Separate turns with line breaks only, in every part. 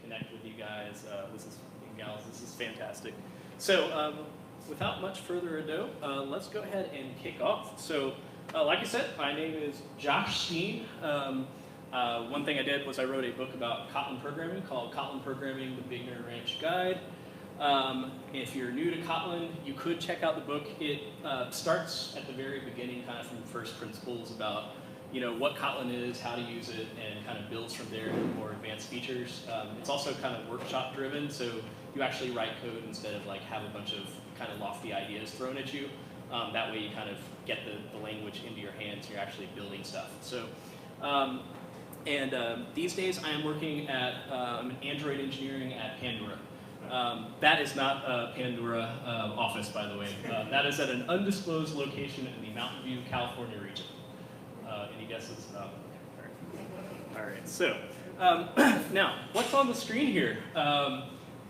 connect with you guys. And gals, this is fantastic. So without much further ado, let's go ahead and kick off. So like I said, my name is Josh Skeen. One thing I did was I wrote a book about Kotlin programming called Kotlin Programming, the Beginner Ranch Guide. If you're new to Kotlin, you could check out the book. It starts at the very beginning, kind of from first principles about what Kotlin is, how to use it, and kind of builds from there to more advanced features. It's also kind of workshop driven, so you actually write code instead of like have a bunch of kind of lofty ideas thrown at you. That way you kind of get the language into your hands, you're actually building stuff. So, these days I am working at I'm in Android engineering at Pandora. That is not a Pandora office, by the way. That is at an undisclosed location in the Mountain View, California region. Any guesses? All right. So now, what's on the screen here?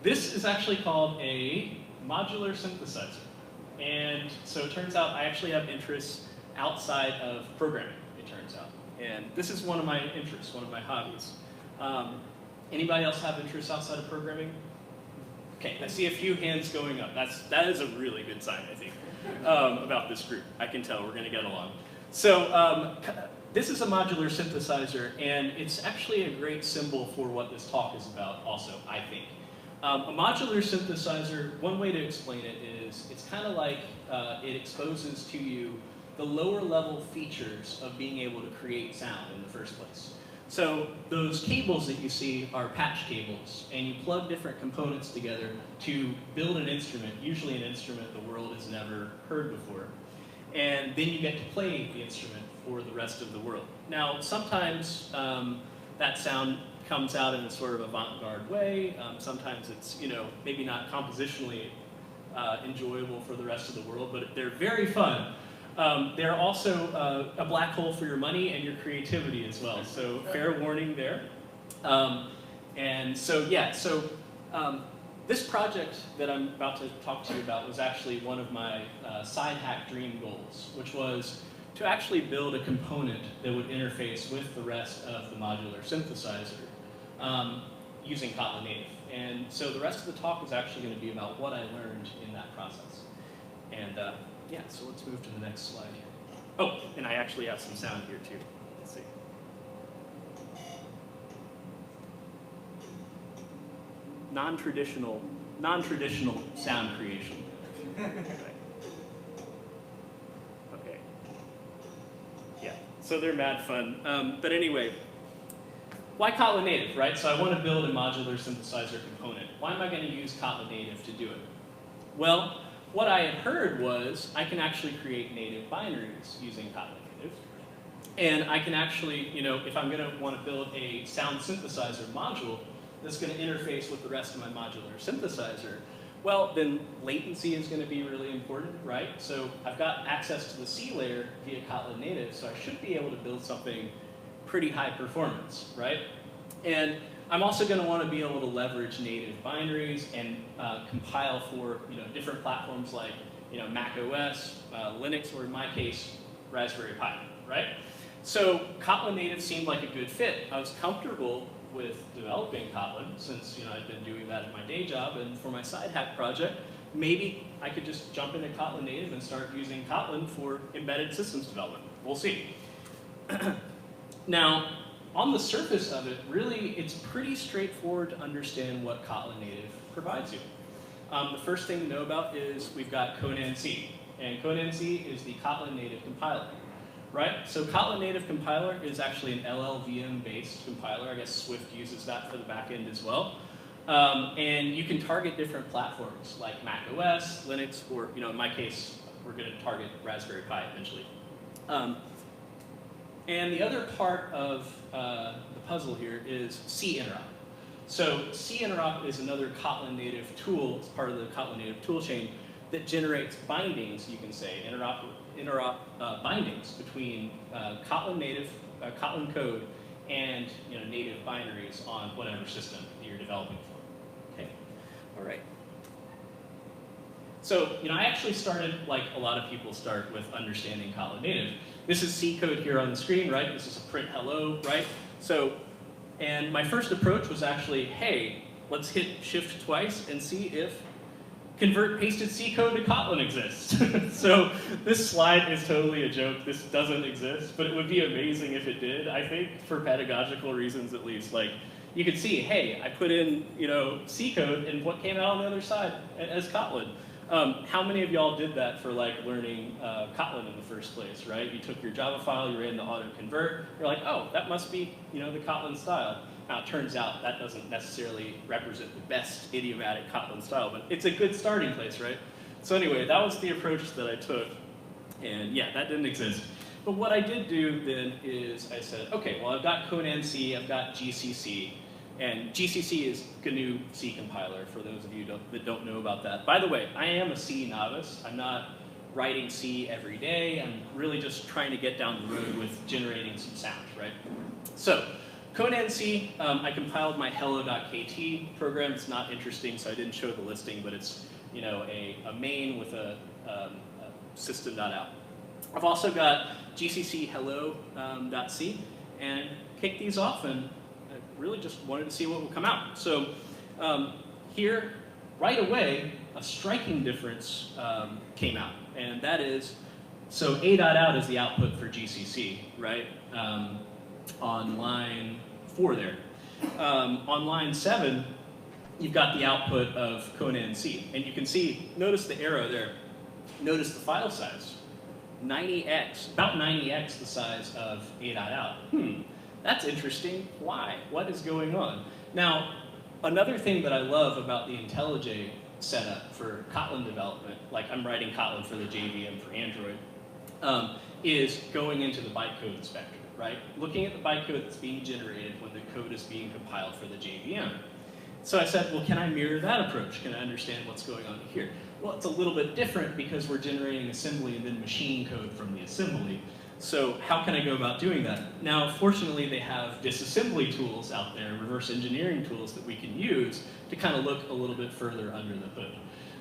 This is actually called a modular synthesizer. And so it turns out I actually have interests outside of programming, it turns out. And this is one of my interests, one of my hobbies. Anybody else have interests outside of programming? Okay, I see a few hands going up. That is a really good sign, I think, about this group. I can tell we're going to get along. So this is a modular synthesizer, and it's actually a great symbol for what this talk is about also, I think. A modular synthesizer, one way to explain it is, it's kind of like it exposes to you the lower level features of being able to create sound in the first place. So those cables that you see are patch cables, and you plug different components together to build an instrument, usually an instrument the world has never heard before. And then you get to play the instrument for the rest of the world. Now, sometimes that sound comes out in a sort of avant-garde way. Sometimes it's, maybe not compositionally enjoyable for the rest of the world, but they're very fun. They're also a black hole for your money and your creativity as well. So fair warning there. This project that I'm about to talk to you about was actually one of my side hack dream goals, which was to actually build a component that would interface with the rest of the modular synthesizer using Kotlin Native. And so the rest of the talk is actually going to be about what I learned in that process. And yeah, so let's move to the next slide here. Oh, and I actually have some sound here too. Let's see. Non-traditional sound creation. Okay. Yeah, so they're mad fun. But anyway, why Kotlin Native, right? So I want to build a modular synthesizer component. Why am I going to use Kotlin Native to do it? Well, what I had heard was I can actually create native binaries using Kotlin Native. And I can actually, if I'm going to want to build a sound synthesizer module that's going to interface with the rest of my modular synthesizer, well, then latency is going to be really important, right? So I've got access to the C layer via Kotlin Native, so I should be able to build something pretty high performance, right? And I'm also going to want to be able to leverage native binaries and compile for different platforms like Mac OS, Linux, or in my case, Raspberry Pi, right? So Kotlin Native seemed like a good fit. I was comfortable with developing Kotlin since I'd been doing that in my day job, and for my side hack project, maybe I could just jump into Kotlin Native and start using Kotlin for embedded systems development. We'll see. Now, on the surface of it, really, it's pretty straightforward to understand what Kotlin Native provides you. The first thing to know about is we've got Conan-C, and Conan-C is the Kotlin Native compiler, right? So Kotlin Native compiler is actually an LLVM-based compiler. I guess Swift uses that for the back end as well. And you can target different platforms like Mac OS, Linux, or in my case, we're going to target Raspberry Pi eventually. And the other part of the puzzle here is C-interop. So C-interop is another Kotlin Native tool. It's part of the Kotlin Native toolchain that generates bindings, you can say, interop bindings between Kotlin Native, Kotlin code, and native binaries on whatever system that you're developing for. Okay, all right. So I actually started like a lot of people start with understanding Kotlin Native. This is C code here on the screen, right? This is a print hello, right? So And my first approach was actually, hey, let's hit shift twice and see if convert pasted C code to Kotlin exists. So this slide is totally a joke. This doesn't exist, but it would be amazing if it did, I think, for pedagogical reasons at least. Like, you could see, hey, I put in, C code, and what came out on the other side as Kotlin. How many of y'all did that for like learning Kotlin in the first place, right? You took your Java file, you ran the auto-convert, you're like, oh, that must be, the Kotlin style. Now, it turns out that doesn't necessarily represent the best idiomatic Kotlin style, but it's a good starting place, right? So anyway, that was the approach that I took, and yeah, that didn't exist. But what I did do then is I said, okay, well, I've got Conan-C, I've got GCC, and GCC is GNU C compiler, for those of you that don't know about that. By the way, I am a C novice. I'm not writing C every day. I'm really just trying to get down the road with generating some sound, right? So, Conan-C, I compiled my hello.kt program. It's not interesting, so I didn't show the listing, but it's a main with a system.out. I've also got GCC hello.c and kicked these off, and I really just wanted to see what would come out. So here, right away, a striking difference came out, and that is, so a.out is the output for GCC, right? On line 4 there. On line 7, you've got the output of Conan-C. And you can see, notice the arrow there. Notice the file size. 90x, about 90x the size of a.out. That's interesting. Why? What is going on? Now, another thing that I love about the IntelliJ setup for Kotlin development, like I'm writing Kotlin for the JVM for Android, is going into the bytecode inspector. Right? Looking at the bytecode that's being generated when the code is being compiled for the JVM. So I said, well, can I mirror that approach? Can I understand what's going on here? Well, it's a little bit different because we're generating assembly and then machine code from the assembly. So how can I go about doing that? Now, fortunately, they have disassembly tools out there, reverse engineering tools that we can use to kind of look a little bit further under the hood.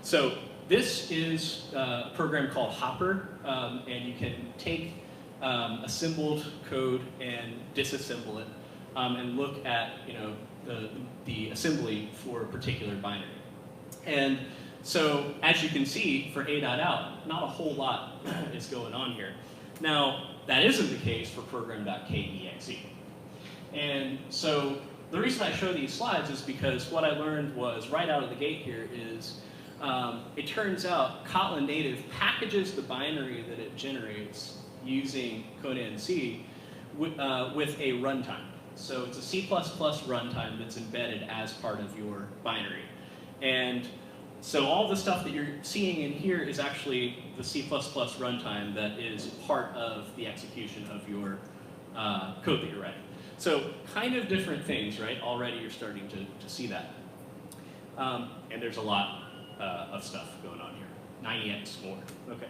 So this is a program called Hopper, and you can take assembled code and disassemble it, and look at the assembly for a particular binary. And so as you can see for a.out, not a whole lot is going on here. Now that isn't the case for program.kexe. And so the reason I show these slides is because what I learned was right out of the gate here is it turns out Kotlin Native packages the binary that it generates using Conan-C with a runtime. So it's a C++ runtime that's embedded as part of your binary. And so all the stuff that you're seeing in here is actually the C++ runtime that is part of the execution of your code that you're writing. So kind of different things, right? Already you're starting to see that. And there's a lot of stuff going on here. 90x more, okay.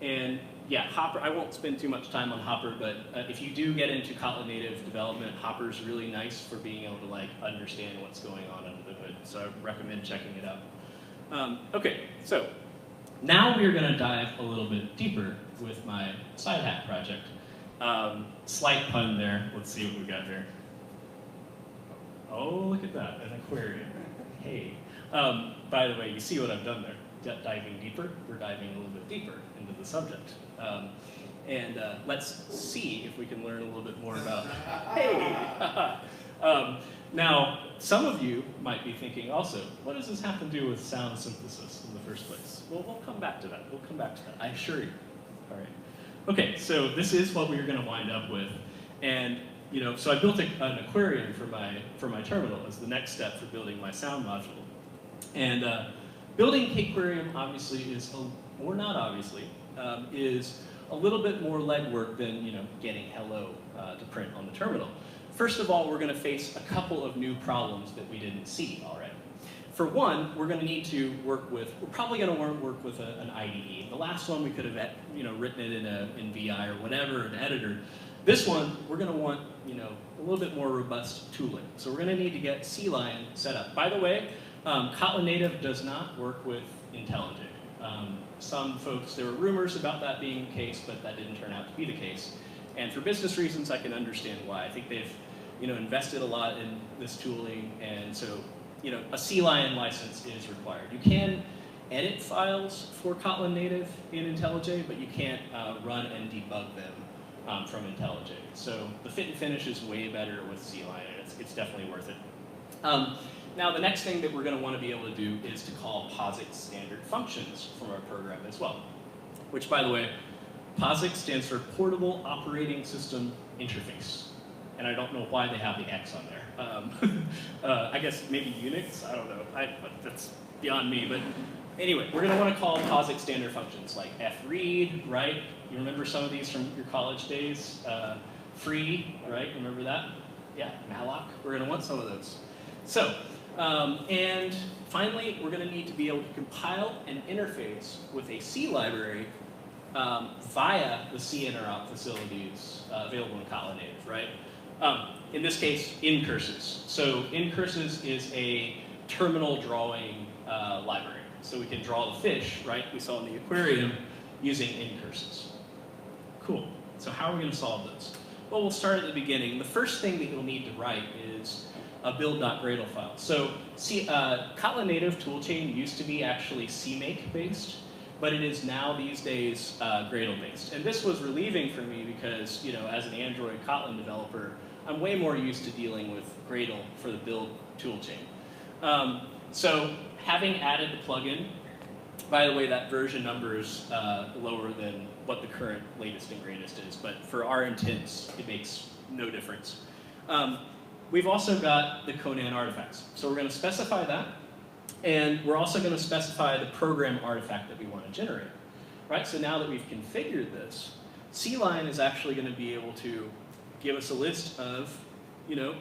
And yeah, Hopper, I won't spend too much time on Hopper, but if you do get into Kotlin Native development, Hopper's really nice for being able to like understand what's going on under the hood. So I recommend checking it out. Okay, so now we're going to dive a little bit deeper with my side hat project. Slight pun there. Let's see what we got here. Oh, look at that, an aquarium. Hey. By the way, you see what I've done there. Diving deeper, we're diving a little bit deeper into the subject. Let's see if we can learn a little bit more about, hey! Now, some of you might be thinking also, what does this have to do with sound synthesis in the first place? Well, we'll come back to that. We'll come back to that, I assure you. All right. Okay, so this is what we're going to wind up with. And, so I built an aquarium for my terminal as the next step for building my sound module. And building Kquarium obviously is, or not obviously, is a little bit more legwork than getting hello to print on the terminal. First of all, we're going to face a couple of new problems that we didn't see already. For one, we're going to need to work with, we're probably going to work with an IDE. The last one we could have written it in VI or whatever, an editor. This one, we're going to want a little bit more robust tooling. So we're going to need to get CLion set up. By the way, Kotlin Native does not work with IntelliJ. Some folks, there were rumors about that being the case, but that didn't turn out to be the case. And for business reasons, I can understand why. I think they've invested a lot in this tooling, and so a CLion license is required. You can edit files for Kotlin Native in IntelliJ, but you can't run and debug them from IntelliJ. So the fit and finish is way better with CLion, and it's definitely worth it. Now the next thing that we're going to want to be able to do is to call POSIX standard functions from our program as well. Which, by the way, POSIX stands for Portable Operating System Interface. And I don't know why they have the X on there. I guess maybe Unix, I don't know. That's beyond me. But anyway, we're going to want to call POSIX standard functions like fread, right? You remember some of these from your college days? Free, right? Remember that? Yeah, malloc. We're going to want some of those. So, and finally, we're going to need to be able to compile and interface with a C library via the C interopt facilities available in Kotlin Native, right? In this case, incurses. So incurses is a terminal drawing library. So we can draw the fish, right, we saw in the aquarium, using incurses. Cool. So how are we going to solve this? Well, we'll start at the beginning. The first thing that you'll need to write is a build.gradle file. So Kotlin Native toolchain used to be actually CMake based, but it is now these days Gradle based. And this was relieving for me because, as an Android Kotlin developer, I'm way more used to dealing with Gradle for the build toolchain. So having added the plugin, by the way, that version number is lower than what the current latest and greatest is, but for our intents, it makes no difference. We've also got the Conan artifacts. So we're going to specify that, and we're also going to specify the program artifact that we want to generate. Right? So now that we've configured this, CLion is actually going to be able to give us a list of, a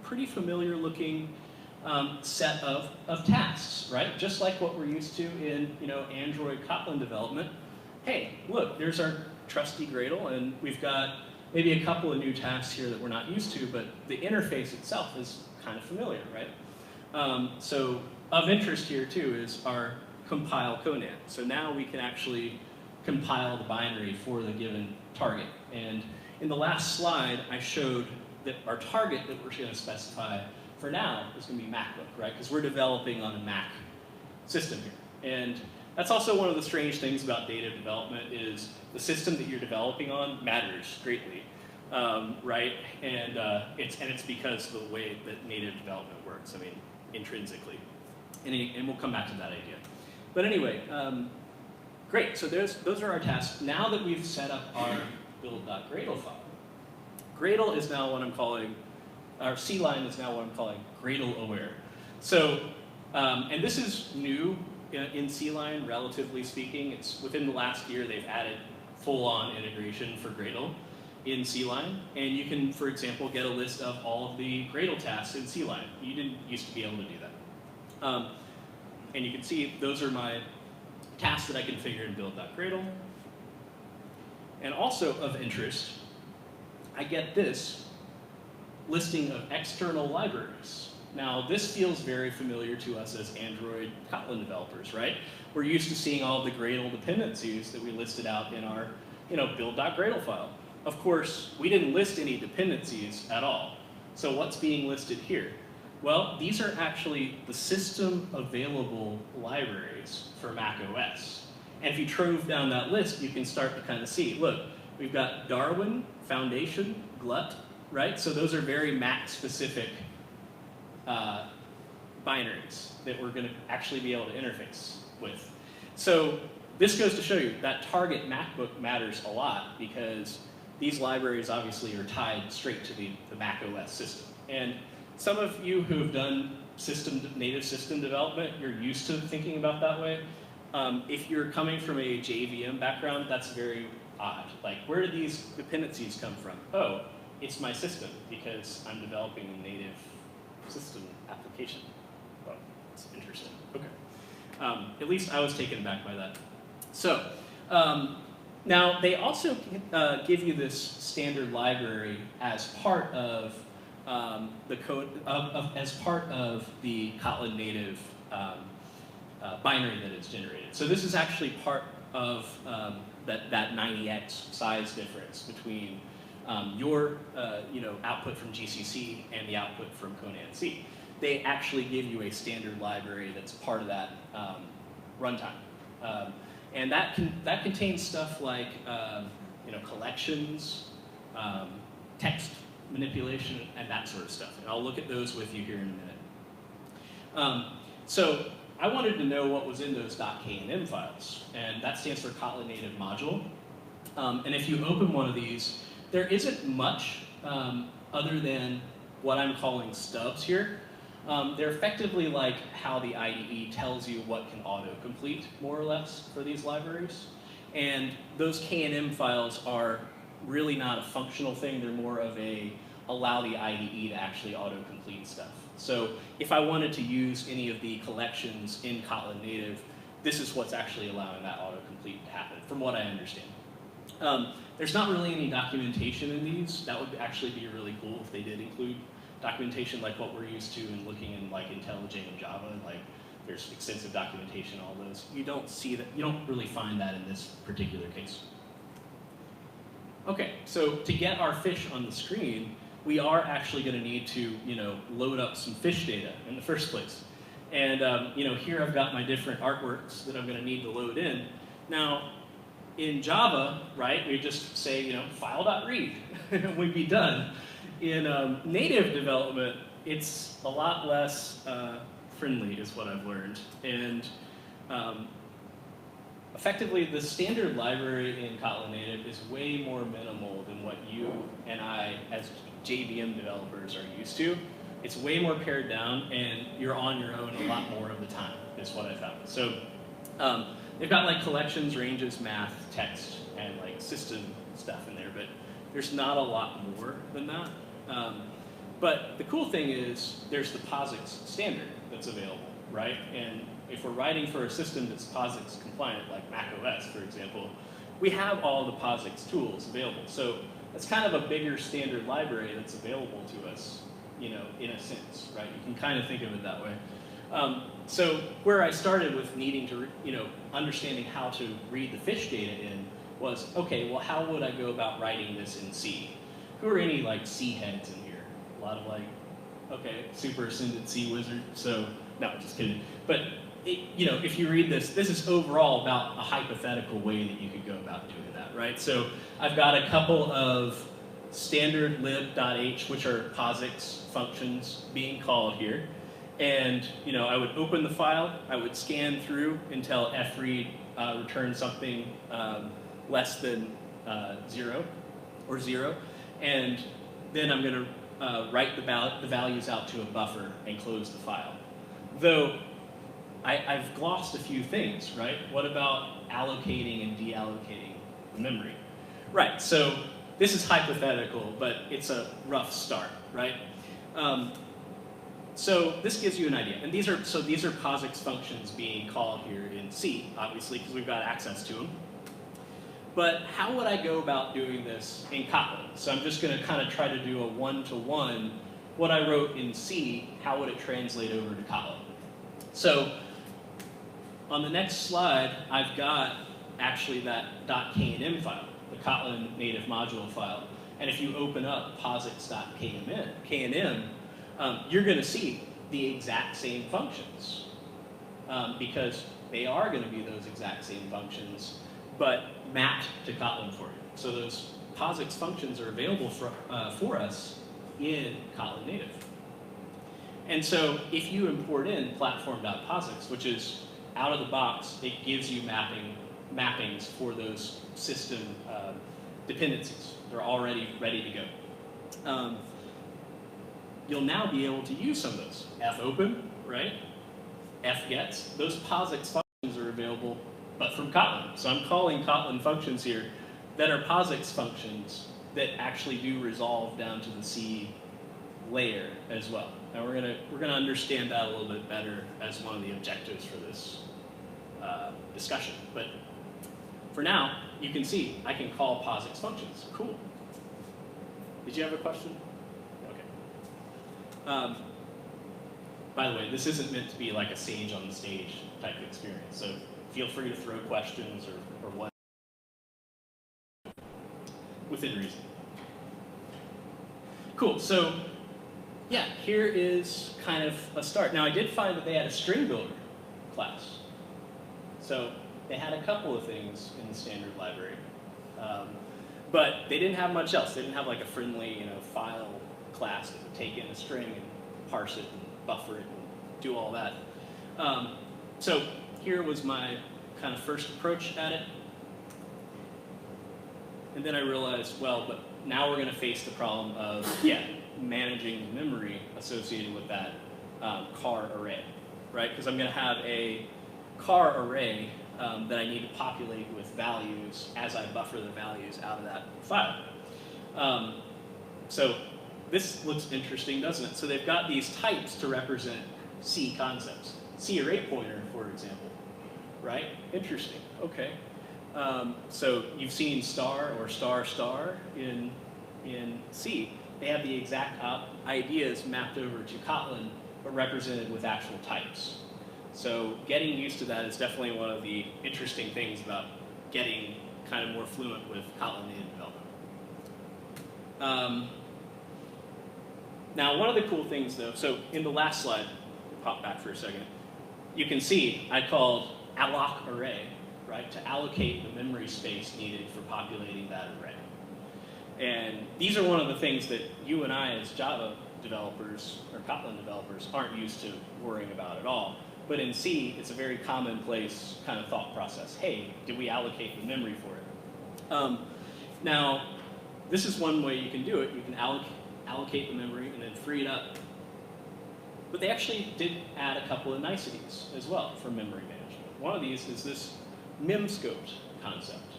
pretty familiar looking set of tasks, right? Just like what we're used to in, Android Kotlin development. Hey, look, there's our trusty Gradle, and we've got maybe a couple of new tasks here that we're not used to, but the interface itself is kind of familiar, right? So of interest here too is our compile Conan. So now we can actually compile the binary for the given target. And in the last slide, I showed that our target that we're going to specify for now is going to be MacBook, right? Because we're developing on a Mac system here. And that's also one of the strange things about native development is the system that you're developing on matters greatly, right? And it's because of the way that native development works. I mean, intrinsically, and we'll come back to that idea. But anyway, great. So those are our tasks. Now that we've set up our build.gradle file, Gradle is now what I'm calling, our CLion is now what I'm calling Gradle aware. So, and this is new in CLion, relatively speaking. It's within the last year they've added full-on integration for Gradle in CLion, and you can, for example, get a list of all of the Gradle tasks in CLion. You didn't used to be able to do that. And you can see those are my tasks that I configured in build.gradle. And also of interest, I get this listing of external libraries. Now, this feels very familiar to us as Android Kotlin developers, right? We're used to seeing all of the Gradle dependencies that we listed out in our, build.gradle file. Of course, we didn't list any dependencies at all. So what's being listed here? Well, these are actually the system available libraries for Mac OS. And if you trove down that list, you can start to kind of see, look, we've got Darwin, Foundation, Glut, right? So those are very Mac-specific binaries that we're going to actually be able to interface with. So this goes to show you that target MacBook matters a lot because these libraries obviously are tied straight to the Mac OS system. And some of you who have done native system development, you're used to thinking about that way. If you're coming from a JVM background, that's very odd. Like, where do these dependencies come from? Oh, it's my system because I'm developing a native system application. Oh, that's interesting. Okay. At least I was taken aback by that. So, now they also give you this standard library as part of the code, as part of the Kotlin Native binary that is generated. So this is actually part of that 90x size difference between your output from GCC and the output from Conan C. They actually give you a standard library that's part of that runtime. And that contains stuff like collections, text manipulation, and that sort of stuff. And I'll look at those with you here in a minute. So I wanted to know what was in those .knm files, and that stands for Kotlin Native Module. And if you open one of these, there isn't much other than what I'm calling stubs here. They're effectively like how the IDE tells you what can autocomplete, more or less, for these libraries. And those KNM files are really not a functional thing. They're more of a allow the IDE to actually autocomplete stuff. So if I wanted to use any of the collections in Kotlin Native, this is what's actually allowing that autocomplete to happen, from what I understand. There's not really any documentation in these. That would actually be really cool if they did include documentation like what we're used to in looking in like IntelliJ and Java. Like there's extensive documentation, all those. You don't see that. You don't really find that in this particular case. Okay, so to get our fish on the screen, we are actually going to need to, load up some fish data in the first place. And here I've got my different artworks that I'm going to need to load in. Now, in Java, right, we just say, file.read, and we'd be done. In native development, it's a lot less friendly, is what I've learned. And effectively, the standard library in Kotlin Native is way more minimal than what you and I, as JVM developers, are used to. It's way more pared down, and you're on your own a lot more of the time, is what I found. So they've got like collections, ranges, math, text, and like system stuff in there, but there's not a lot more than that. But the cool thing is there's the POSIX standard that's available, right? And if we're writing for a system that's POSIX compliant, like macOS, for example, we have all the POSIX tools available. So that's kind of a bigger standard library that's available to us, in a sense, right? You can kind of think of it that way. So where I started with needing to, understanding how to read the fish data in was, okay, well, how would I go about writing this in C? Who are any like C heads in here? A lot of like, okay, super ascended C wizard. So no, just kidding. But if you read this, this is overall about a hypothetical way that you could go about doing that, right? So I've got a couple of standard lib.h, which are POSIX functions being called here. And I would open the file, I would scan through until fread returns something less than 0 or 0. And then I'm going to write the values out to a buffer and close the file. Though I've glossed a few things, right? What about allocating and deallocating the memory? Right, so this is hypothetical, but it's a rough start, right? So this gives you an idea. And these are POSIX functions being called here in C, obviously, because we've got access to them. But how would I go about doing this in Kotlin? So I'm just going to kind of try to do a one-to-one. What I wrote in C, how would it translate over to Kotlin? So on the next slide, I've got actually that .knm file, the Kotlin native module file. And if you open up posix.knm, you're going to see the exact same functions because they are going to be those exact same functions, but mapped to Kotlin for you. So those POSIX functions are available for us in Kotlin Native. And so if you import in platform.posix, which is out of the box, it gives you mappings for those system dependencies. They're already ready to go. You'll now be able to use some of those. fopen, right? fgets. Those POSIX functions are available, but from Kotlin. So I'm calling Kotlin functions here that are POSIX functions that actually do resolve down to the C layer as well. Now we're gonna understand that a little bit better as one of the objectives for this discussion. But for now, you can see I can call POSIX functions. Cool. Did you have a question? Okay. By the way, this isn't meant to be like a sage on the stage type of experience. So feel free to throw questions or what within reason. Cool. So yeah, here is kind of a start. Now I did find that they had a string builder class. So they had a couple of things in the standard library. But they didn't have much else. They didn't have like a friendly, file class that would take in a string and parse it and buffer it and do all that. So here was my kind of first approach at it. And then I realized, well, but now we're going to face the problem of, managing the memory associated with that car array, right? Because I'm going to have a car array that I need to populate with values as I buffer the values out of that file. So this looks interesting, doesn't it? So they've got these types to represent C concepts. C array pointer, for example, right? Interesting, okay. So you've seen star or star star in C. They have the exact ideas mapped over to Kotlin, but represented with actual types. So getting used to that is definitely one of the interesting things about getting kind of more fluent with Kotlin native development. Now, one of the cool things, though, so in the last slide, pop back for a second, you can see I called alloc array, right, to allocate the memory space needed for populating that array. And these are one of the things that you and I as Java developers or Kotlin developers aren't used to worrying about at all. But in C, it's a very commonplace kind of thought process. Hey, did we allocate the memory for it? Now, this is one way you can do it. You can allocate the memory and then free it up. But they actually did add a couple of niceties as well for memory management. One of these is this mem-scoped concept.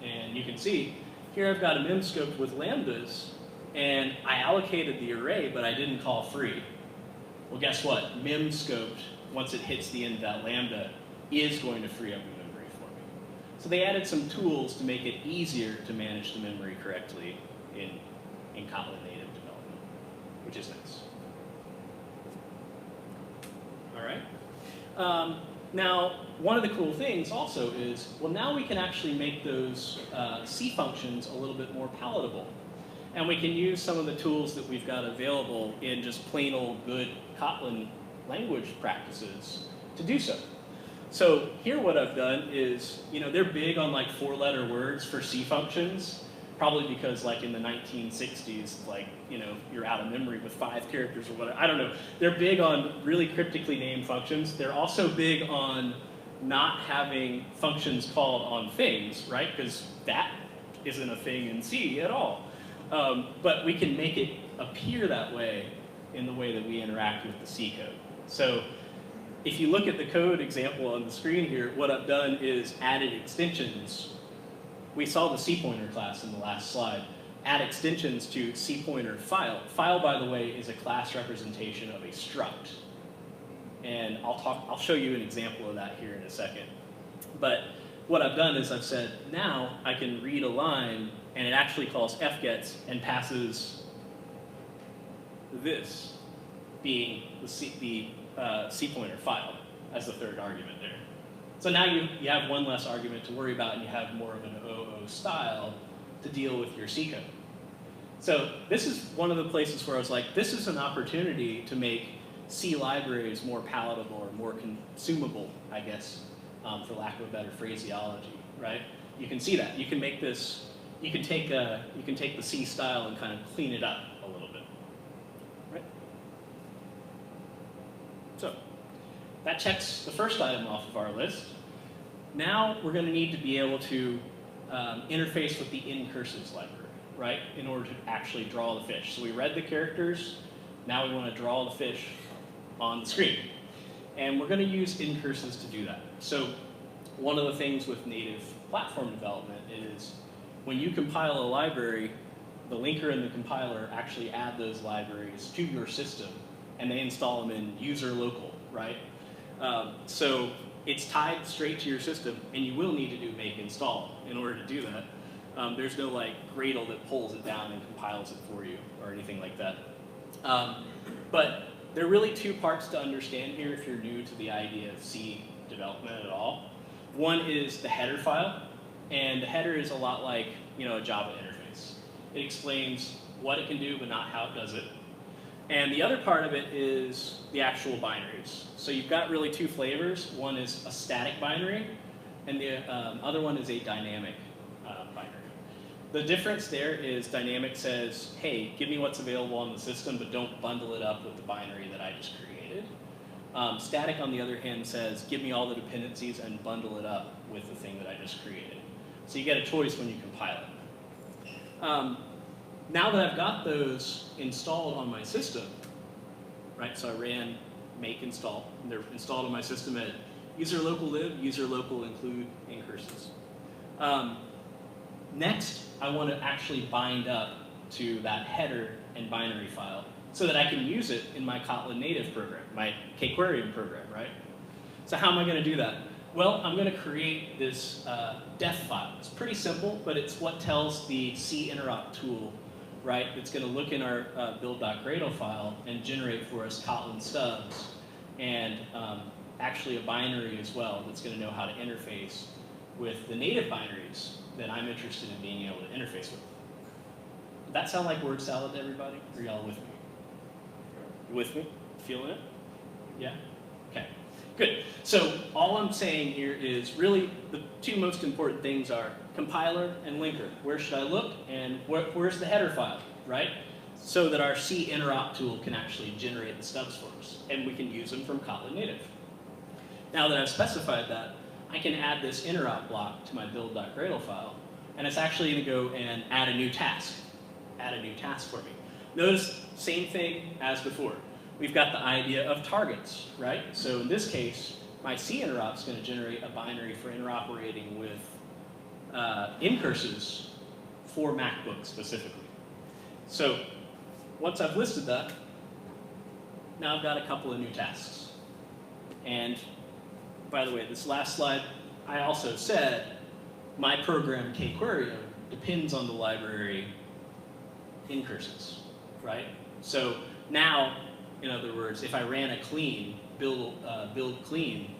And you can see, here I've got a mem-scoped with lambdas, and I allocated the array, but I didn't call free. Well, guess what? Mem-scoped, once it hits the end of that lambda, is going to free up the memory for me. So they added some tools to make it easier to manage the memory correctly in Kotlin native development, which is nice. All right. Now, one of the cool things also is, well, now we can actually make those C functions a little bit more palatable. And we can use some of the tools that we've got available in just plain old good Kotlin language practices to do so. So here what I've done is, they're big on like 4-letter words for C functions, probably because like in the 1960s, like, you're out of memory with 5 characters or whatever. I don't know. They're big on really cryptically named functions. They're also big on not having functions called on things, right? Because that isn't a thing in C at all. But we can make it appear that way in the way that we interact with the C code. So if you look at the code example on the screen here, what I've done is added extensions. We saw the C pointer class in the last slide. Add extensions to C pointer file. File, by the way, is a class representation of a struct. And I'll show you an example of that here in a second. But what I've done is I've said, now I can read a line, and it actually calls fgets and passes this being the C pointer file as the third argument there. So now you have one less argument to worry about, and you have more of an OO style to deal with your C code. So this is one of the places where I was like, this is an opportunity to make C libraries more palatable or more consumable, I guess, for lack of a better phraseology, right? You can see that. You can make this, you can take the C style and kind of clean it up a little bit, right? So that checks the first item off of our list. Now we're going to need to be able to interface with the incursives library, right, in order to actually draw the fish. So we read the characters. Now we want to draw the fish on the screen. And we're going to use incursives to do that. So one of the things with native platform development is when you compile a library, the linker and the compiler actually add those libraries to your system, and they install them in user local, right? So it's tied straight to your system, and you will need to do make install in order to do that. There's no like Gradle that pulls it down and compiles it for you or anything like that. But there are really 2 parts to understand here if you're new to the idea of C development at all. One is the header file, and the header is a lot like a Java interface. It explains what it can do, but not how it does it. And the other part of it is the actual binaries. So you've got really two flavors. One is a static binary, and the other one is a dynamic binary. The difference there is dynamic says, hey, give me what's available on the system, but don't bundle it up with the binary that I just created. Static, on the other hand, says, give me all the dependencies and bundle it up with the thing that I just created. So you get a choice when you compile it. Now that I've got those installed on my system, right, so I ran make install, and they're installed on my system at user local lib, user local include incurses. Next, I want to actually bind up to that header and binary file so that I can use it in my Kotlin native program, my kquarium program, right? So how am I going to do that? Well, I'm going to create this def file. It's pretty simple, but it's what tells the cinterop tool, right? It's going to look in our build.gradle file and generate for us Kotlin stubs and actually a binary as well that's going to know how to interface with the native binaries that I'm interested in being able to interface with. Does that sound like word salad to everybody? Are y'all with me? You with me? Feeling it? Yeah? Okay. Good. So all I'm saying here is really the two most important things are compiler and linker. Where should I look? And where's the header file, right? So that our cinterop tool can actually generate the stubs for us. And we can use them from Kotlin native. Now that I've specified that, I can add this interop block to my build.gradle file. And it's actually going to go and add a new task. Add a new task for me. Notice, same thing as before. We've got the idea of targets, right? So in this case, my cinterop is going to generate a binary for interoperating with incurses for MacBook specifically. So once I've listed that, now I've got a couple of new tasks. And by the way, this last slide, I also said my program kquarium depends on the library incurses, right? So now, in other words, if I ran a clean, build clean,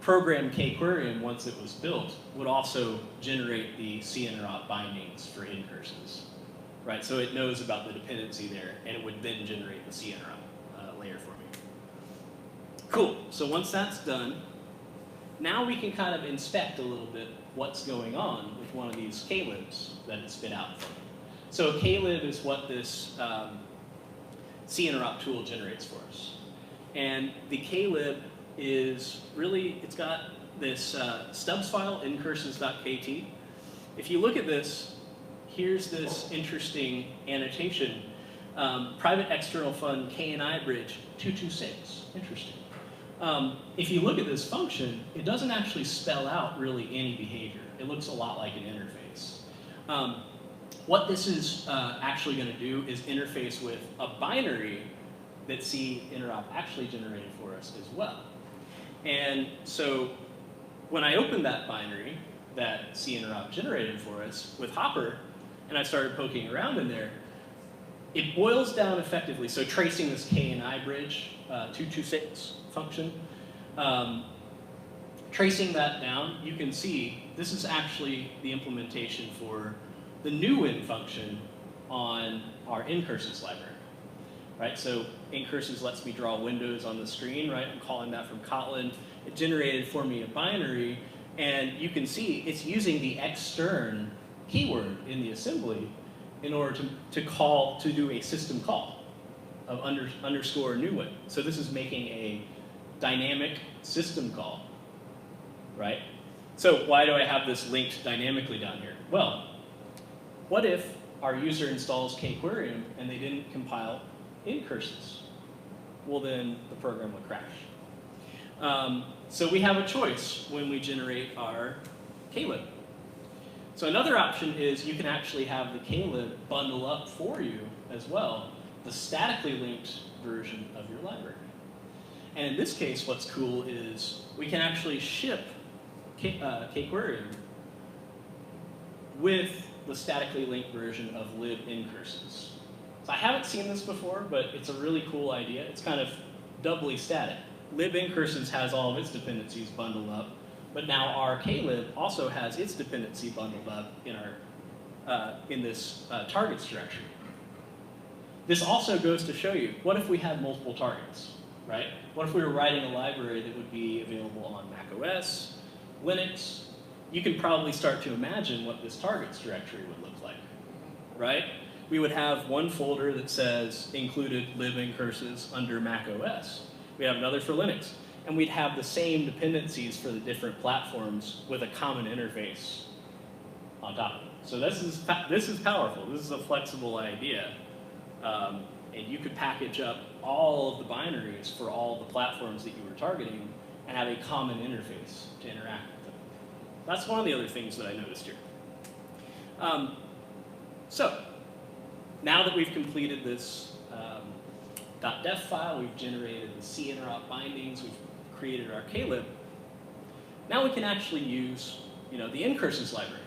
program kquarium, once it was built, would also generate the cinterop bindings for incurses, right? So it knows about the dependency there, and it would then generate the cinterop layer for me. Cool. So once that's done, now we can kind of inspect a little bit what's going on with one of these klibs that it spit out for me. So a klib is what this cinterop tool generates for us. And the klib is really, it's got this stubs file, incurses.kt. If you look at this, here's this interesting annotation. Private external fun KNI bridge 226. Interesting. If you look at this function, it doesn't actually spell out really any behavior. It looks a lot like an interface. What this is actually going to do is interface with a binary that cinterop actually generated for us as well. And so when I opened that binary that cinterop generated for us with Hopper, and I started poking around in there, it boils down effectively. So tracing this KNI bridge 226 function, tracing that down, you can see this is actually the implementation for the newIn function on our incurses library, right? So incurses lets me draw windows on the screen, right? I'm calling that from Kotlin. It generated for me a binary, and you can see it's using the extern keyword in the assembly in order to do a system call of underscore newIn. So this is making a dynamic system call, right? So why do I have this linked dynamically down here? Well, what if our user installs kquarium and they didn't compile incurses? Well, then the program would crash. So we have a choice when we generate our klib. So another option is you can actually have the klib bundle up for you as well, the statically linked version of your library. And in this case, what's cool is we can actually ship kquarium with the statically linked version of lib incurses. So I haven't seen this before, but it's a really cool idea. It's kind of doubly static. Lib incurses has all of its dependencies bundled up, but now our klib also has its dependency bundled up in our in this targets directory. This also goes to show you, what if we had multiple targets, right? What if we were writing a library that would be available on Mac OS, Linux? You can probably start to imagine what this targets directory would look like, right? We would have one folder that says included lib incurses under Mac OS. We have another for Linux. And we'd have the same dependencies for the different platforms with a common interface on top of it. So this is powerful. This is a flexible idea. And you could package up all of the binaries for all the platforms that you were targeting and have a common interface to interact with them. That's one of the other things that I noticed here. So now that we've completed this .def file, we've generated the C interop bindings, we've created our klib, now we can actually use the incurses library.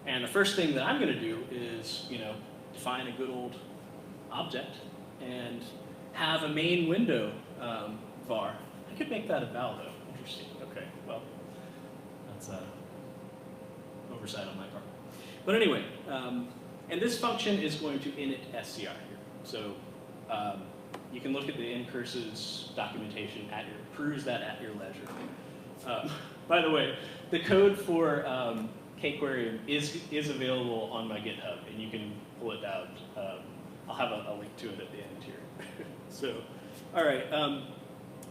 And the first thing that I'm going to do is define a good old object and have a main window var. I could make that a val though. Interesting. Okay, well, that's oversight on my part. But anyway, and this function is going to init scr here. So you can look at the incurses documentation peruse that at your leisure. By the way, the code for kquarium is available on my GitHub, and you can pull it down. I'll have a link to it at the end here. So, all right.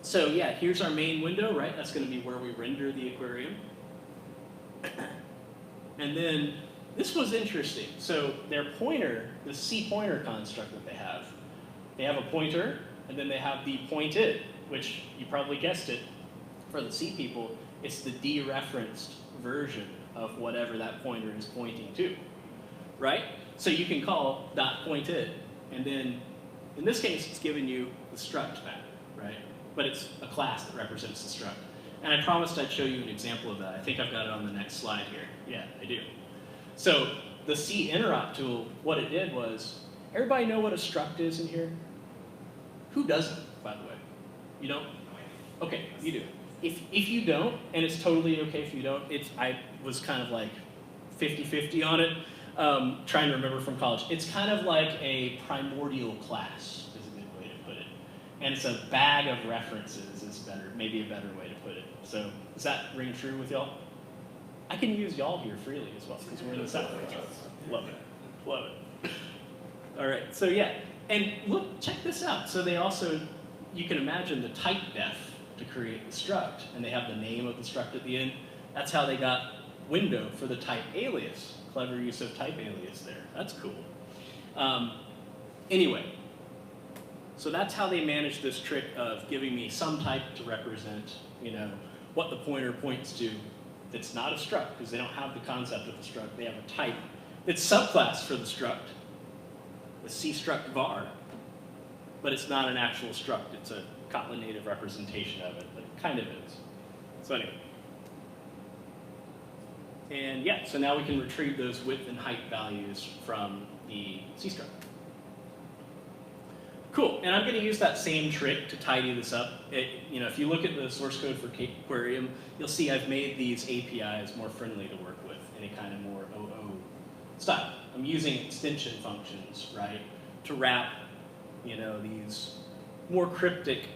So yeah, here's our main window, right? That's going to be where we render the aquarium. And then this was interesting. So their pointer, the C pointer construct that they have a pointer, and then they have the pointed, which you probably guessed it, for the C people, it's the dereferenced version of whatever that pointer is pointing to, right? So you can call .pointed, and then in this case, it's giving you the struct back, right? But it's a class that represents the struct. And I promised I'd show you an example of that. I think I've got it on the next slide here. Yeah, I do. So the C interop tool, what it did was, everybody know what a struct is in here? Who doesn't, by the way? You don't? Okay, you do. If you don't, and it's totally okay if you don't, I was kind of like 50-50 on it, trying to remember from college. It's kind of like a primordial class, is a good way to put it. And it's a bag of references is maybe a better way to put it. So does that ring true with y'all? I can use y'all here freely as well, because we're in the South. Love it. Love it. All right, so yeah. And look, check this out. So they also, you can imagine the type def to create the struct, and they have the name of the struct at the end. That's how they got window for the type alias. Clever use of type alias there. That's cool. Anyway, so that's how they managed this trick of giving me some type to represent, what the pointer points to that's not a struct, because they don't have the concept of the struct. They have a type that's subclass for the struct, the C struct var, but it's not an actual struct. It's a Kotlin native representation of it, but it kind of is. So anyway. And yeah, so now we can retrieve those width and height values from the C struct. Cool, and I'm going to use that same trick to tidy this up. If you look at the source code for kquarium, you'll see I've made these APIs more friendly to work with in a kind of more OO style. I'm using extension functions, right, to wrap, these more cryptic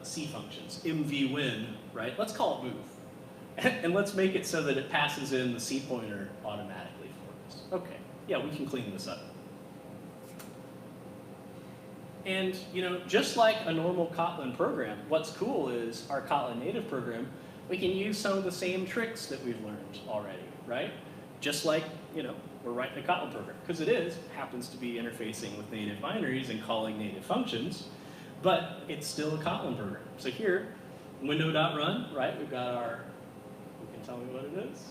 C functions. mvwin, right? Let's call it move. And let's make it so that it passes in the C pointer automatically for us. Okay, yeah, we can clean this up. And just like a normal Kotlin program, what's cool is our Kotlin native program, we can use some of the same tricks that we've learned already, right? Just like, we're writing a Kotlin program, because it happens to be interfacing with native binaries and calling native functions, but it's still a Kotlin program. So here, window.run, right? We've got our, who can tell me what it is?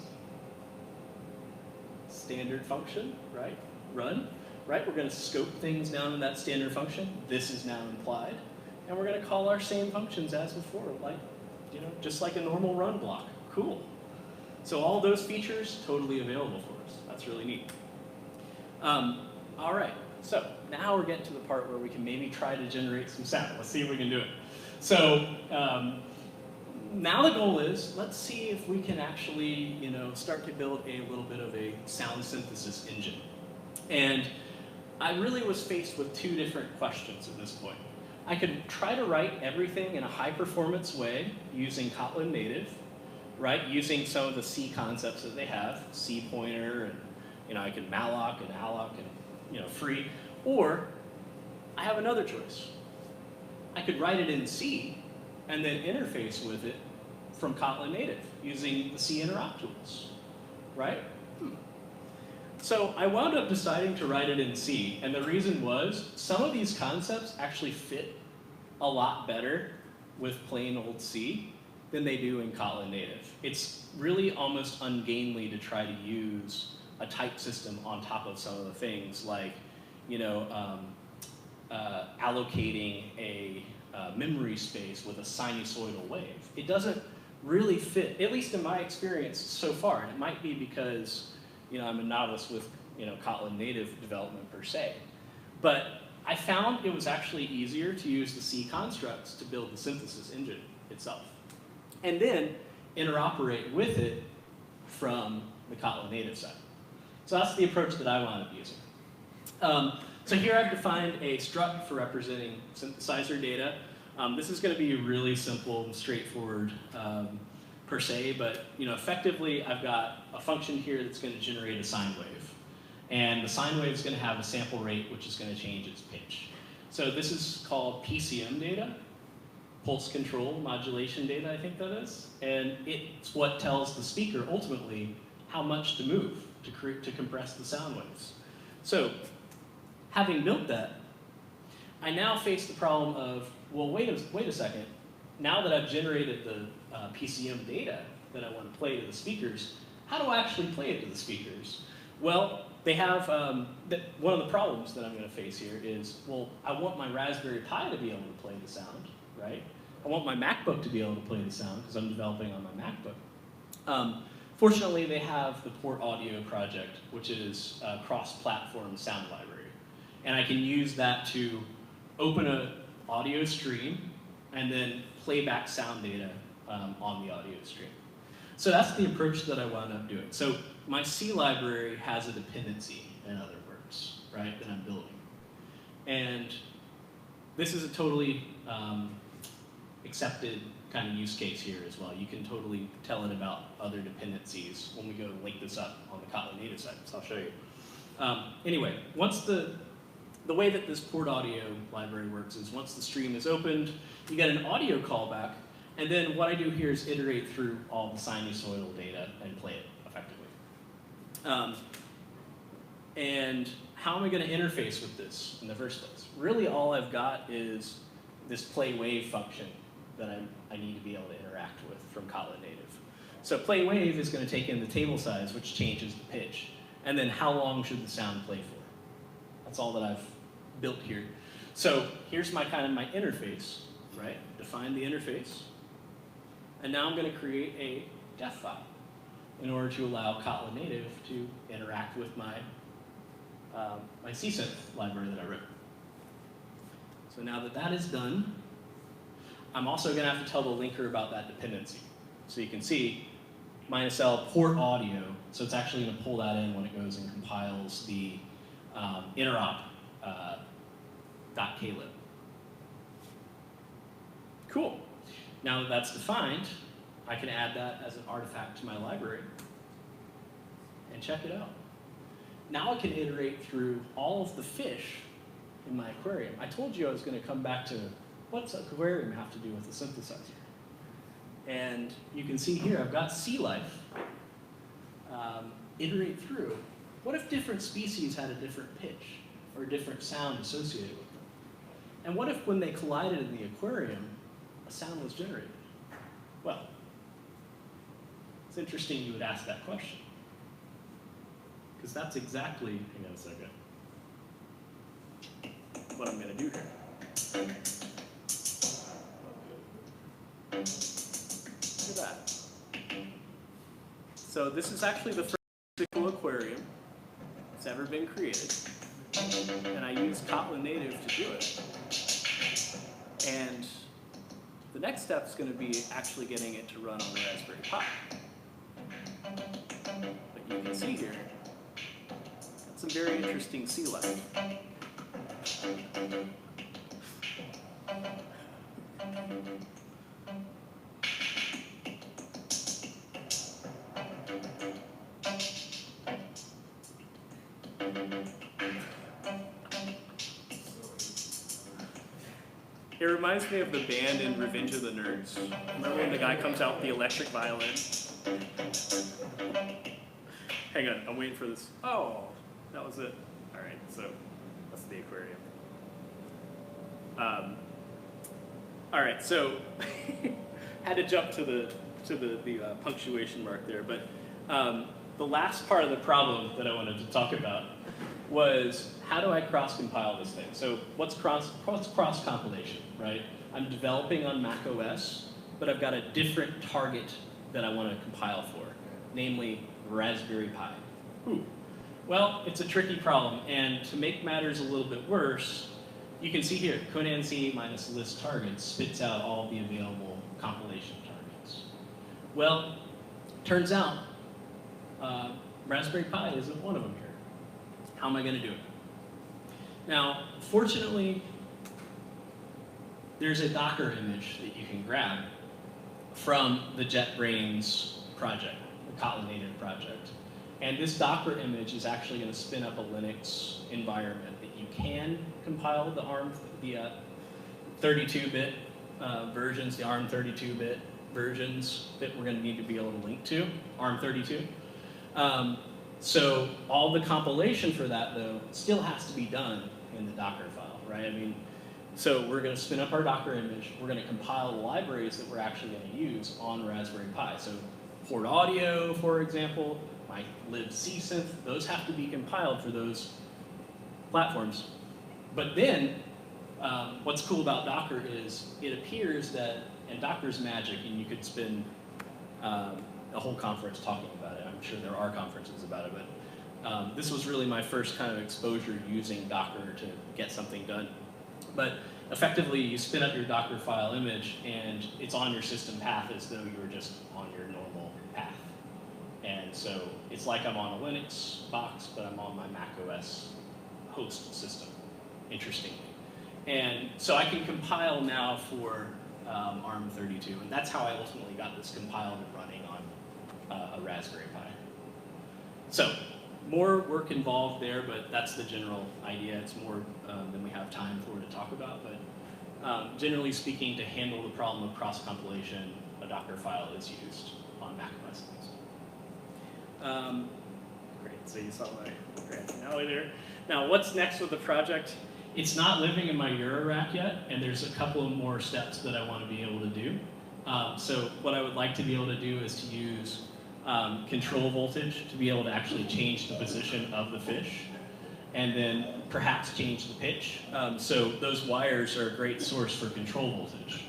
Standard function, right? Run. Right, we're going to scope things down in that standard function. This is now implied. And we're going to call our same functions as before, like, just like a normal run block. Cool. So all those features, totally available for us. That's really neat. All right, so now we're getting to the part where we can maybe try to generate some sound. Let's see if we can do it. So now the goal is, let's see if we can actually, start to build a little bit of a sound synthesis engine. And I really was faced with two different questions at this point. I could try to write everything in a high-performance way using Kotlin Native, right? Using some of the C concepts that they have, C pointer, and I could malloc and alloc and free. Or I have another choice. I could write it in C and then interface with it from Kotlin Native using the C interop tools, right? So I wound up deciding to write it in C, and the reason was some of these concepts actually fit a lot better with plain old C than they do in Kotlin Native. It's really almost ungainly to try to use a type system on top of some of the things like, allocating a memory space with a sinusoidal wave. It doesn't really fit, at least in my experience so far, and it might be because I'm a novice with Kotlin Native development per se. But I found it was actually easier to use the C constructs to build the synthesis engine itself. And then interoperate with it from the Kotlin Native side. So that's the approach that I wound up using. So here I've defined a struct for representing synthesizer data. This is going to be really simple and straightforward per se, but effectively I've got a function here that's going to generate a sine wave. And the sine wave is going to have a sample rate which is going to change its pitch. So this is called PCM data, pulse control modulation data, I think that is. And it's what tells the speaker ultimately how much to move to compress the sound waves. So having built that, I now face the problem of, well, wait a second. Now that I've generated the PCM data that I want to play to the speakers, how do I actually play it to the speakers? Well, they have, one of the problems that I'm going to face here is, well, I want my Raspberry Pi to be able to play the sound, right? I want my MacBook to be able to play the sound because I'm developing on my MacBook. Fortunately, they have the Port Audio project, which is a cross-platform sound library. And I can use that to open an audio stream and then play back sound data on the audio stream. So that's the approach that I wound up doing. So my C library has a dependency, in other words, right, that I'm building. And this is a totally accepted kind of use case here as well. You can totally tell it about other dependencies when we go to link this up on the Kotlin Native side, so I'll show you. Anyway, once the way that this Port Audio library works is once the stream is opened, you get an audio callback, and then what I do here is iterate through all the sinusoidal data and play it effectively. And how am I going to interface with this in the first place? Really all I've got is this play wave function that I need to be able to interact with from Kotlin Native. So play wave is going to take in the table size, which changes the pitch, and then how long should the sound play for. That's all that I've built here. So here's my my interface, right? Define the interface. And now I'm going to create a def file in order to allow Kotlin Native to interact with my my csynth library that I wrote. So now that that is done, I'm also going to have to tell the linker about that dependency. So you can see -l port audio, so it's actually going to pull that in when it goes and compiles the interop .klib. Cool. Now that that's defined, I can add that as an artifact to my library and check it out. Now I can iterate through all of the fish in my aquarium. I told you I was going to come back to what's an aquarium have to do with a synthesizer. And you can see here I've got sea life. Iterate through. What if different species had a different pitch or a different sound associated with them? And what if when they collided in the aquarium, a sound was generated? Well, it's interesting you would ask that question. Because that's exactly, hang on a second, what I'm going to do here. Look at that. So this is actually the first physical aquarium that's ever been created. And I used Kotlin Native to do it. And The next step is going to be actually getting it to run on the Raspberry Pi. But you can see here, got some very interesting C life. It reminds me of the band in Revenge of the Nerds. Remember when the guy comes out with the electric violin? Hang on, I'm waiting for this. Oh, that was it. All right, so that's the aquarium. All right, so had to jump to the punctuation mark there, but the last part of the problem that I wanted to talk about was how do I cross-compile this thing? So what's cross-compilation, right? I'm developing on Mac OS, but I've got a different target that I want to compile for, namely Raspberry Pi. Well, it's a tricky problem, and to make matters a little bit worse, you can see here, conanc minus list targets spits out all the available compilation targets. Well, turns out Raspberry Pi isn't one of them here. How am I going to do it? Now, fortunately, there's a Docker image that you can grab from the JetBrains project, the Kotlin Native project. And this Docker image is actually going to spin up a Linux environment that you can compile the ARM, the 32-bit versions, the ARM 32-bit versions that we're going to need to be able to link to, ARM 32. So all the compilation for that, though, still has to be done in the Docker file, right? I mean, so we're going to spin up our Docker image. We're going to compile the libraries that we're actually going to use on Raspberry Pi. So Port Audio, for example, my libcsynth, those have to be compiled for those platforms. But then, what's cool about Docker is it appears that, and Docker's magic, and you could spend a whole conference talking about it. I'm sure there are conferences about it, but this was really my first kind of exposure using Docker to get something done. But effectively, you spin up your Docker file image, and it's on your system path as though you were just on your normal path. And so it's like I'm on a Linux box, but I'm on my Mac OS host system, interestingly. And so I can compile now for ARM 32, and that's how I ultimately got this compiled and running on a Raspberry Pi. So more work involved there, but that's the general idea. It's more than we have time for to talk about, but generally speaking, to handle the problem of cross-compilation, a Docker file is used on Mac OS. Great, so you saw my grand finale there. Now, what's next with the project? It's not living in my Eurorack yet, and there's a couple of more steps that I want to be able to do. So what I would like to be able to do is to use control voltage to be able to actually change the position of the fish, and then perhaps change the pitch. So those wires are a great source for control voltage.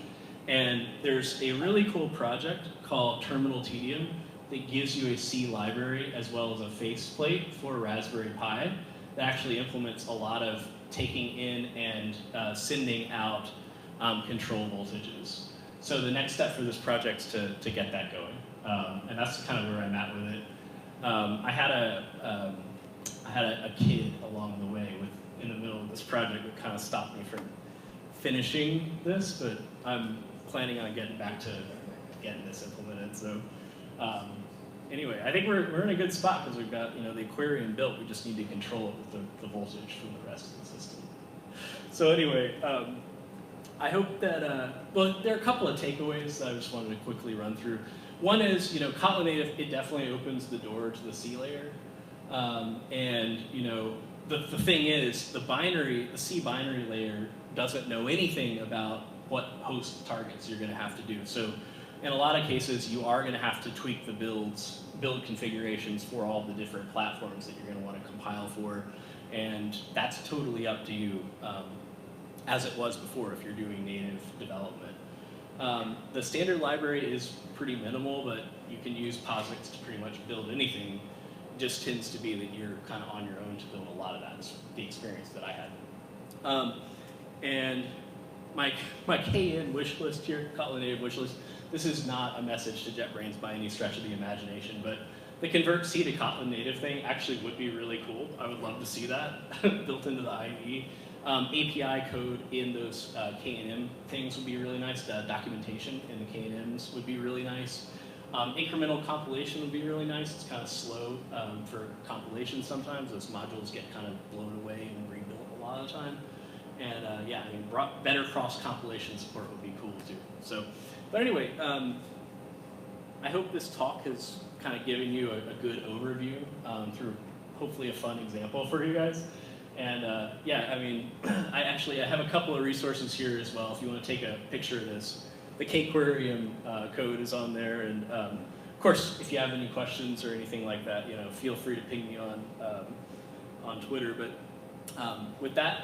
And there's a really cool project called Terminal Tedium that gives you a C library as well as a faceplate for Raspberry Pi that actually implements a lot of taking in and sending out control voltages. So the next step for this project is to get that going. And that's kind of where I'm at with it. I had a kid along the way in the middle of this project that kind of stopped me from finishing this, but I'm planning on getting back to getting this implemented. So anyway, I think we're in a good spot because we've got the aquarium built. We just need to control it with the voltage from the rest of the system. So anyway, I hope that well, there are a couple of takeaways that I just wanted to quickly run through. One is, Kotlin Native, it definitely opens the door to the C layer. And, the thing is, the C binary layer doesn't know anything about what host targets you're going to have to do. So in a lot of cases, you are going to have to tweak the build configurations for all the different platforms that you're going to want to compile for. And that's totally up to you, as it was before if you're doing native development. The standard library is pretty minimal, but you can use POSIX to pretty much build anything. It just tends to be that you're kind of on your own to build a lot of that. That's the experience that I had. And my KN wish list here, Kotlin Native wish list, this is not a message to JetBrains by any stretch of the imagination, but the convert C to Kotlin Native thing actually would be really cool. I would love to see that built into the IDE. API code in those K&M things would be really nice. The documentation in the K&Ms would be really nice. Incremental compilation would be really nice. It's kind of slow for compilation sometimes. Those modules get kind of blown away and rebuilt a lot of the time. And yeah, I mean, better cross-compilation support would be cool too. So, but anyway, I hope this talk has kind of given you a good overview through hopefully a fun example for you guys. And yeah, I mean, I have a couple of resources here as well if you want to take a picture of this. The K-Quarium code is on there, and of course, if you have any questions or anything like that, you know, feel free to ping me on Twitter. But with that,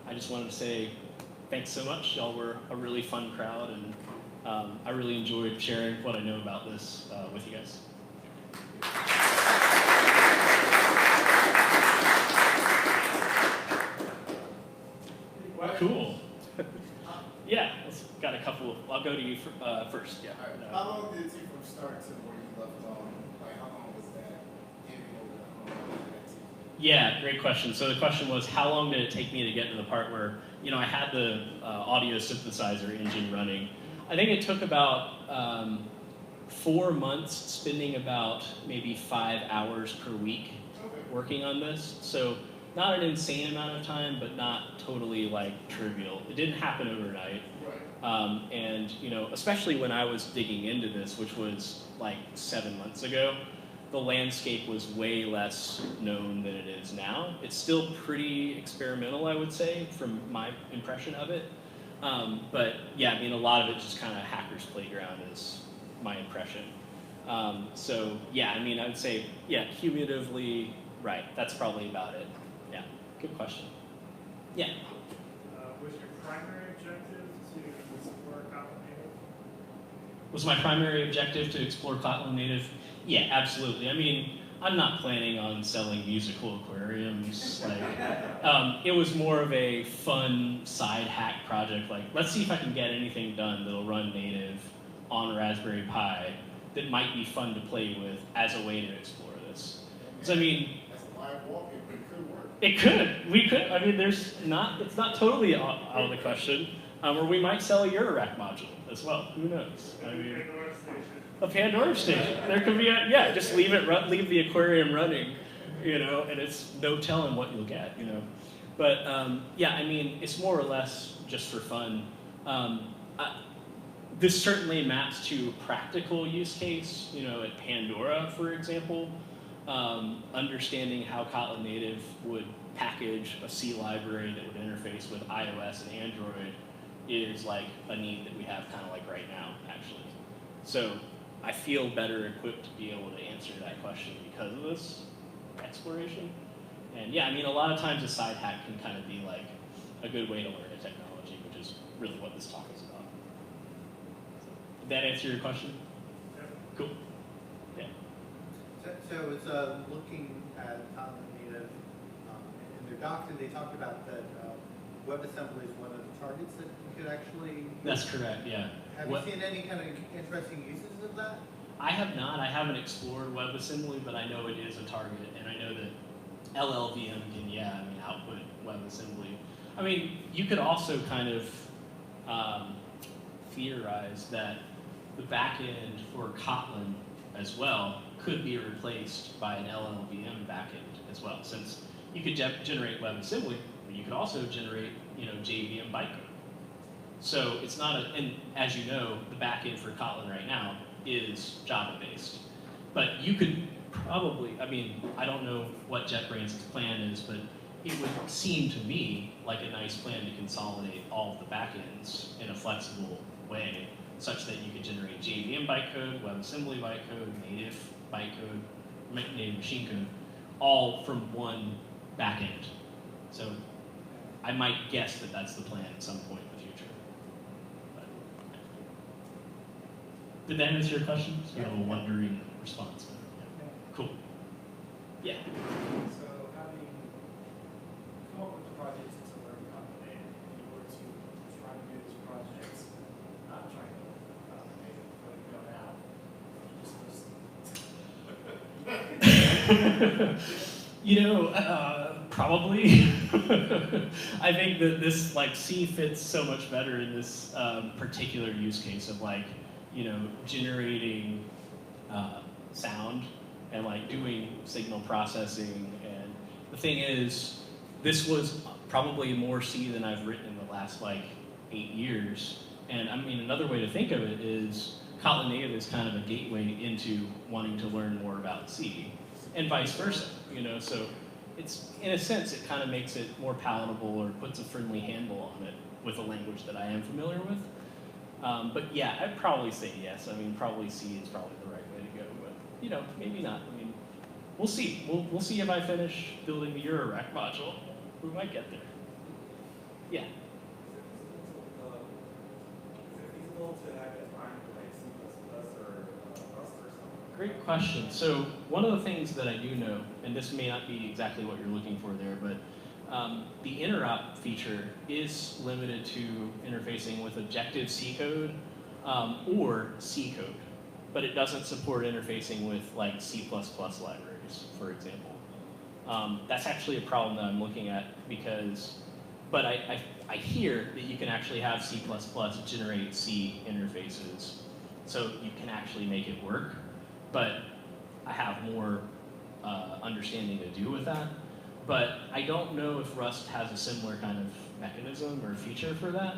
I just wanted to say thanks so much. Y'all were a really fun crowd, and I really enjoyed sharing what I know about this with you guys. Cool. Yeah, got a couple. I'll go to you first. Yeah.
All right. How long did it take from start to where you left off? Like, how long was that?
Yeah, great question. So the question was, how long did it take me to get to the part where, you know, I had the audio synthesizer engine running? I think it took about 4 months, spending about maybe 5 hours per week working on this. So not an insane amount of time, but not totally like trivial. It didn't happen overnight. And you know, especially when I was digging into this, which was like 7 months ago, the landscape was way less known than it is now. It's still pretty experimental, I would say, from my impression of it. But yeah, I mean, a lot of it just kind of hacker's playground is my impression. So yeah, I mean, I would say, yeah, cumulatively, right, that's probably about it. Yeah, good question. Yeah.
Was your primary objective to explore Kotlin Native?
Was my primary objective to explore Kotlin Native? Yeah, absolutely. I mean, I'm not planning on selling musical aquariums. Like, it was more of a fun side hack project. Like, let's see if I can get anything done that'll run native on Raspberry Pi that might be fun to play with as a way to explore this. So I mean,
that's a live walk-in, but it could work.
It could. We could. I mean, it's not totally out of the question. Or we might sell a Eurorack module as well. Who knows? I mean, a Pandora station. There could be yeah. Just leave the aquarium running, you know, and it's no telling what you'll get, you know. But yeah, I mean, it's more or less just for fun. This certainly maps to practical use case, you know, at Pandora, for example. Understanding how Kotlin Native would package a C library that would interface with iOS and Android is like a need that we have kind of like right now, actually. So I feel better equipped to be able to answer that question because of this exploration. And yeah, I mean, a lot of times a side hack can kind of be like a good way to learn a technology, which is really what this talk is about. Did that answer your question?
Yeah.
Cool. Yeah.
So it's looking at Kotlin Native in their docs, and they talked about that WebAssembly is one of the targets that you could actually.
That's correct. Yeah.
Have you seen any kind of interesting uses of that?
I have not. I haven't explored WebAssembly, but I know it is a target, and I know that LLVM can, yeah, I mean, output WebAssembly. I mean, you could also kind of theorize that the backend for Kotlin as well could be replaced by an LLVM backend as well, since you could generate WebAssembly, but you could also generate, you know, JVM bytecode. So it's not and as you know, the backend for Kotlin right now is Java-based. But you could probably, I mean, I don't know what JetBrains' plan is, but it would seem to me like a nice plan to consolidate all of the backends in a flexible way, such that you could generate JVM bytecode, WebAssembly bytecode, native bytecode, native machine code, all from one backend. So I might guess that that's the plan at some point in the future. But, yeah. Did that answer your question? So you have a wondering response. Yeah. Cool. Yeah.
So how do you come up with the projects to learn Kotlin Native? If you were to try to do this
Probably. I think that this C fits so much better in this particular use case of generating sound and doing signal processing. And the thing is, this was probably more C than I've written in the last 8 years. And I mean, another way to think of it is Kotlin Native is kind of a gateway into wanting to learn more about C, and vice versa. So it's, in a sense, it kind of makes it more palatable or puts a friendly handle on it with a language that I am familiar with. But yeah, I'd probably say yes. I mean, probably C is probably the right way to go, but maybe not. I mean, we'll see. We'll see if I finish building the Eurorack module. We might get there. Yeah.
Is it feasible to have it find C++ or Rust or something?
Great question. So one of the things that I do know, and this may not be exactly what you're looking for there, but the interop feature is limited to interfacing with Objective-C code or C code, but it doesn't support interfacing with C++ libraries, for example. That's actually a problem that I'm looking at but I hear that you can actually have C++ generate C interfaces, so you can actually make it work, but I have more understanding to do with that. But I don't know if Rust has a similar kind of mechanism or feature for that.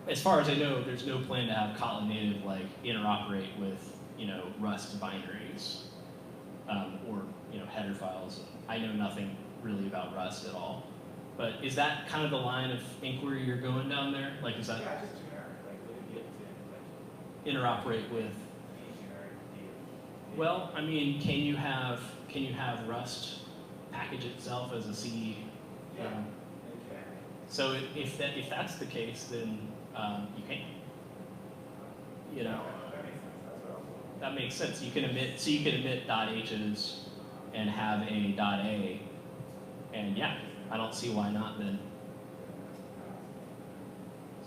As far as I know, there's no plan to have Kotlin Native interoperate with Rust binaries or header files. I know nothing really about Rust at all. But is that kind of the line of inquiry you're going down there? Is that
Yeah, just generic. Would it be able to
interoperate with?
any generic data?
Well, I mean, can you have Rust package itself as a C?
Yeah. Okay.
So if that's the case, then you can.
That makes sense. That's what I was looking
That makes sense. You can emit .h's and have a .a, and yeah, I don't see why not then.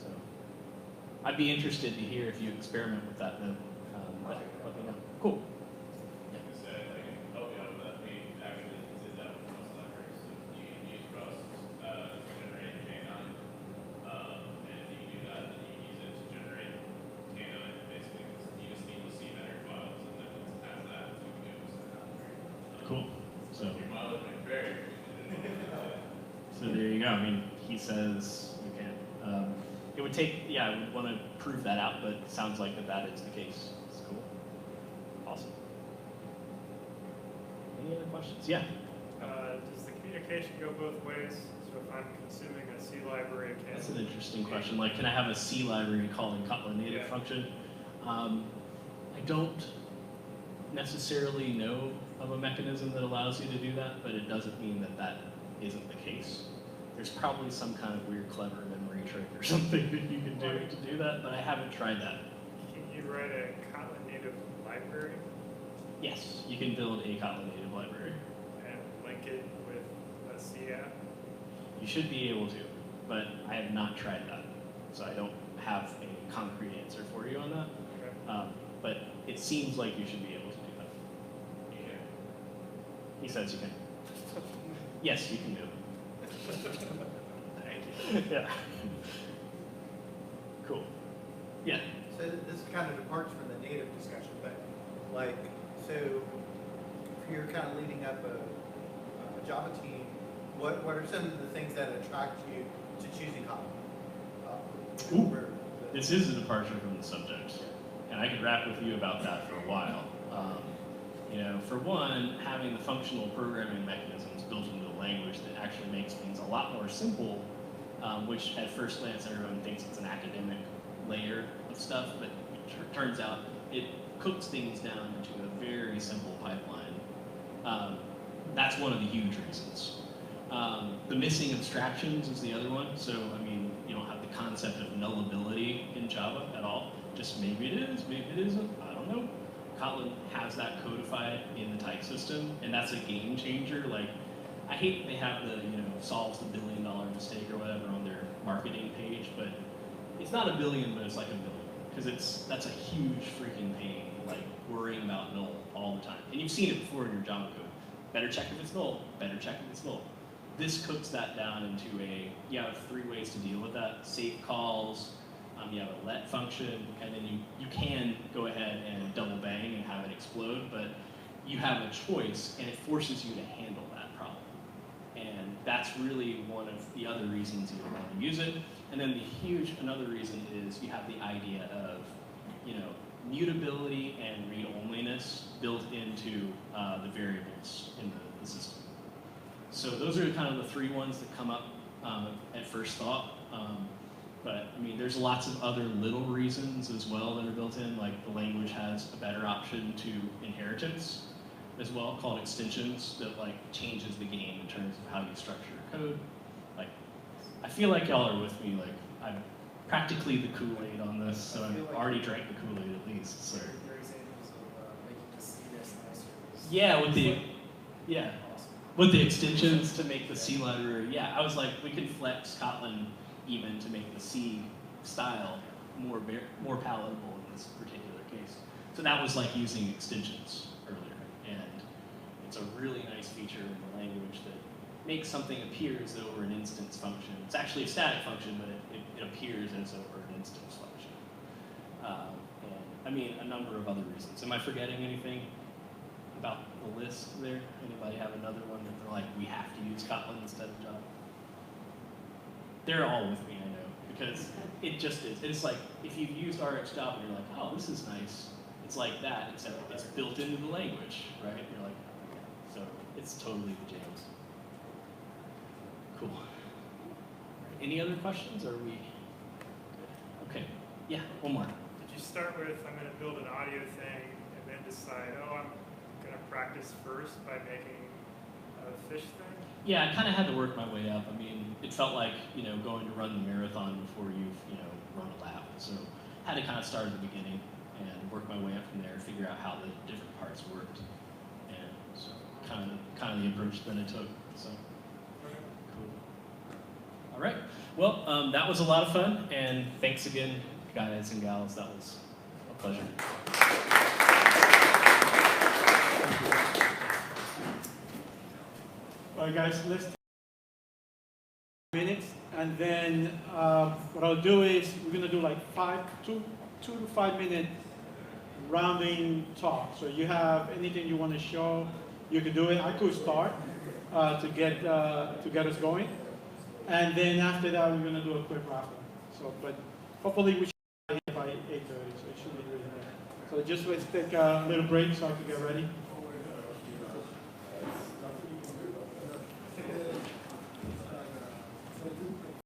So I'd be interested to hear if you experiment with that though. Let me know. Cool.
I can help you out with that. We actually did that with Rust libraries. So you can use Rust to generate K9. And if you can do that, then you can use it to generate K9. Basically, you just need to see header files, and then it's add that to Windows.
Cool. So
Your model is very
So there you go. I mean, he says you can. It would take, yeah, I would want to prove that out, but it sounds like that is the case. It's cool. Awesome. Any other questions? Yeah.
Does the communication go both ways? So if I'm consuming a C library,
That's an interesting question. Can I have a C library calling Kotlin Native
Yeah.
function? I don't necessarily know of a mechanism that allows you to do that, but it doesn't mean that isn't the case. There's probably some kind of weird, clever memory trick or something that you can do to do that, but I haven't tried that.
Can you write a Kotlin Native library
Yes, you can build a Kotlin Native library.
and link it with a C app?
You should be able to, but I have not tried that, so I don't have a concrete answer for you on that.
Okay.
But it seems like you should be able to do that.
You can.
He says you can. Yes, you can do it.
Thank you.
Yeah. Cool. Yeah.
So this kind of departs from the native discussion, but so if you're kind of leading up a Java team, what are some of the things that attract you to choosing Kotlin?
Ooh. This is a departure from the subject, and I could rap with you about that for a while. For one, having the functional programming mechanisms built into the language that actually makes things a lot more simple, which at first glance everyone thinks it's an academic layer of stuff, but it turns out it cooks things down into a very simple pipeline. That's one of the huge reasons. The missing abstractions is the other one. So, I mean, you don't have the concept of nullability in Java at all. Just maybe it is, maybe it isn't, I don't know. Kotlin has that codified in the type system, and that's a game changer. I hate they have the, solves the $1 billion mistake or whatever on their marketing page, but it's not $1 billion, but it's like $1 billion. because that's a huge freaking pain, like worrying about null all the time. And you've seen it before in your Java code. Better check if it's null, better check if it's null. This cooks that down into you have 3 ways to deal with that. Save calls, you have a let function, and then you can go ahead and double bang and have it explode, but you have a choice, and it forces you to handle that problem. And that's really one of the other reasons you want to use it. And then another reason is you have the idea of, mutability and read-onlyness built into the variables in the system. So those are kind of the 3 ones that come up at first thought. But I mean, there's lots of other little reasons as well that are built in, like the language has a better option to inheritance as well, called extensions, that like changes the game in terms of how you structure your code. Like, I feel like y'all are with me. Like, I'm practically the Kool-Aid on this, so I've already drank the Kool-Aid at least. So.
Your examples of making the CSS nicer.
Yeah, with the extensions to make the C library. Yeah, I was like, we can flex Kotlin even to make the C style more palatable in this particular case. So that was like using extensions earlier, and it's a really nice feature in the language that makes something appear as though we're an instance function. It's actually a static function, but it appears as though we're an instance function. And I mean, a number of other reasons. Am I forgetting anything about the list there? Anybody have another one that they're like, we have to use Kotlin instead of Java? They're all with me, I know, because it just is. It's like, if you've used RxJava, you're like, oh, this is nice. It's like that, except it's built into the language, right? You're like, okay. So it's totally the jams. Cool. Any other questions, or are we good? Okay, yeah, one more.
Did you start with, I'm going to build an audio thing, and then decide, oh, I'm going to practice first by making a fish thing?
Yeah, I kind of had to work my way up. I mean, it felt like, going to run the marathon before you've, run a lap. So I had to kind of start at the beginning and work my way up from there, figure out how the different parts worked. And so kind of the approach that I took. So cool. All right. Well, that was a lot of fun, and thanks again, guys and gals. That was a pleasure.
All right, guys, let's take minutes, and then what I'll do is we're gonna do like 2 to 5 minute rounding talk. So you have anything you want to show, you can do it. I could start to get us going, and then after that we're gonna do a quick raffle. So, but hopefully we should be here by 8:30, so it should be really good. So just let's take a little break so I can get ready.